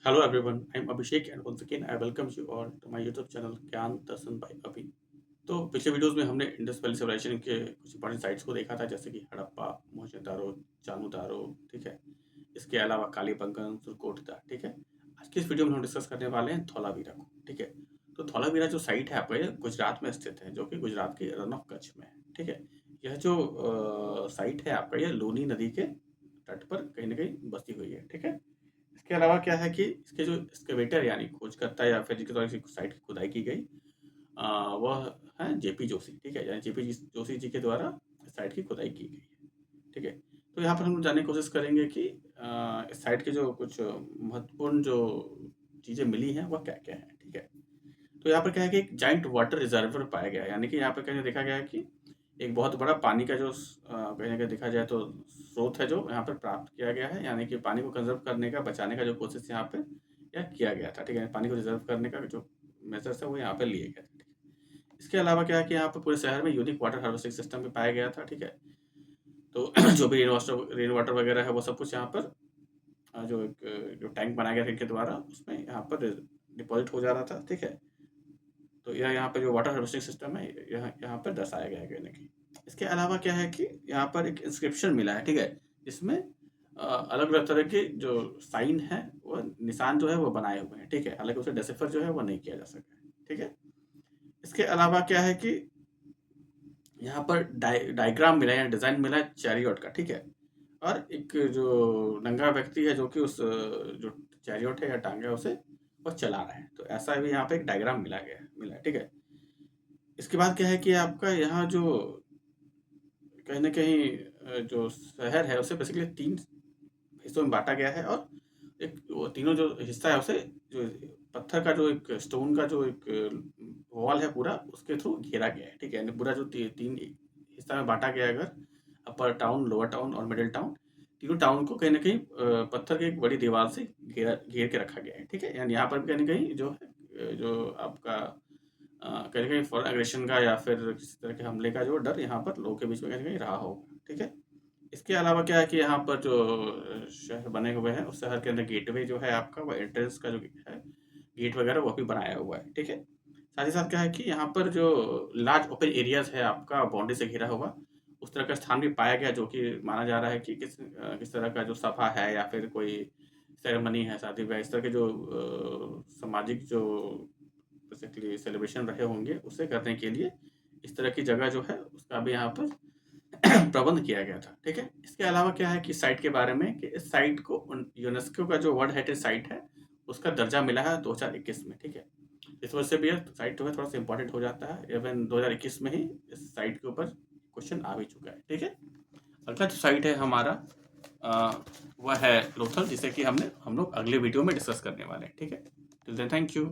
Hello everyone, I'm Abhishek and once again I welcome you all to my YouTube channel ज्ञान दर्शन by अभी। तो पिछले videos में हमने इंडस वैली सिविलाइजेशन के कुछ इंपॉर्टेंट साइट्स को देखा था जैसे कि हड़प्पा, मोहनजोदारो, चामुदारो, ठीक है। इसके अलावा कालीबंगन, सुरकोटदा, ठीक है। आज की इस वीडियो में हम डिस्कस करने वाले हैं धौलावीरा को, ठीक है। तो धौलावीरा जो साइट है आपका ये गुजरात में स्थित है, जो कि गुजरात के रन ऑफ कच्छ में है, ठीक है। यह जो साइट है आपका ये लूनी नदी के तट पर कहीं न कहीं बसी हुई है, ठीक है। इसके अलावा क्या है कि इसके जो एक्सकेवेटर यानी खोजकर्ता या फिर जिनके द्वारा इस साइट की खुदाई की गई वह है जेपी जोशी, ठीक है। यानी जेपी जोशी जी के द्वारा इस साइट की खुदाई की गई है, ठीक है। तो यहाँ पर हम जानने की कोशिश करेंगे कि इस साइट के जो कुछ महत्वपूर्ण जो चीज़ें मिली हैं वह क्या-क्या हैं, ठीक है। तो यहाँ पर क्या है कि एक जाइंट वाटर रिजर्वर पाया गया है, यानी कि यहाँ पे कहीं देखा गया है कि एक बहुत बड़ा पानी का जो कहीं न कहीं देखा जाए तो स्रोत है जो यहाँ पर प्राप्त किया गया है, यानी कि पानी को कंज़र्व करने का, बचाने का जो कोशिश यहाँ पे यह किया गया था, ठीक है? पानी को रिज़र्व करने का जो मेजर्स है वो यहाँ पे लिए गए थे, ठीक है? इसके अलावा क्या है कि यहाँ पे पूरे शहर में यूनिक वाटर हार्वेस्टिंग सिस्टम भी पाया गया था, ठीक है? तो जो भी रेन वाटर वगैरह है वो सब कुछ यहाँ पर जो टैंक बनाया गया था इनके द्वारा उसमें यहाँ पर डिपॉज़िट हो जा रहा था, ठीक है? तो यह यहाँ पे जो वाटर हार्वेस्टिंग सिस्टम है यह यहाँ पर दर्शाया गया है कहीं न कहीं। इसके अलावा क्या है कि यहाँ पर एक इंस्क्रिप्शन मिला है, ठीक है? जिसमें अलग-अलग तरह के जो साइन हैं, वो निशान जो है वो बनाए हुए हैं, ठीक है? हालाँकि उसे डिसिफर जो है वो नहीं किया जा सका है, ठीक है? इसके अलावा क्या है कि यहाँ पर डायग्राम मिला है या डिज़ाइन मिला है चैरियट का, ठीक है? और एक जो नंगा व्यक्ति है जो कि उस जो चैरियट है या टाँगा है उसे वो चला रहा है। तो ऐसा भी यहाँ पे एक डायग्राम मिला है, ठीक है? इसके बाद क्या है कि आपका यहाँ जो कहीं न कहीं जो शहर है उसे बेसिकली 3 हिस्सों में बाँटा गया है और एक वो तीनों जो हिस्सा है उसे जो पत्थर का जो एक स्टोन का जो एक वॉल है पूरा उसके थ्रू घेरा गया है, ठीक है? यानी पूरा जो 3 हिस्सा में बाँटा गया है अगर अपर टाउन, लोअर टाउन और मिडल टाउन, तीनों टाउन को कहीं न कहीं पत्थर की एक बड़ी दीवार से घेर के रखा गया है, ठीक है? यानी यहाँ पर भी कहीं न कहीं जो है जो आपका कहीं न कहीं फॉरेन एग्रेशन का या फिर किसी तरह के हमले का जो डर यहाँ पर लोगों के बीच में कहीं न कहीं रहा होगा, ठीक है? इसके अलावा क्या है कि यहाँ पर जो शहर बने हुए हैं, उस शहर के अंदर गेटवे जो है आपका वो एंट्रेंस का जो है, गेट वगैरह वो भी बनाया हुआ है, ठीक है? साथ ही साथ क्या है कि यहाँ पर जो लार्ज ओपन एरियाज़ है आपका बाउंड्री से घिरा हुआ, उस तरह का स्थान भी पाया गया जो कि माना जा रहा है कि किस तरह का जो सभा है या फिर कोई सेरेमनी है, शादी-ब्याह इस तरह के जो सामाजिक जो बेसिकली सेलिब्रेशन रहे होंगे, उसे करने के लिए इस तरह की जगह जो है उसका भी यहाँ पर प्रबंध किया गया था, ठीक है? इसके अलावा क्या है कि साइट के बारे में कि इस साइट को उन यूनेस्को का जो वर्ल्ड हेरिटेज साइट है, उसका दर्जा मिला है 2021 में, ठीक है? इस वजह से भी यह साइट जो है थोड़ा-सा इम्पोर्टेंट हो जाता है। इवन 2021 में ही इस साइट के ऊपर क्वेश्चन आ भी चुका है, ठीक है? अगला जो साइट है हमारा वह है लोथल जिसे कि हम लोग अगले वीडियो में डिस्कस करने वाले हैं, ठीक है? Till then thank you.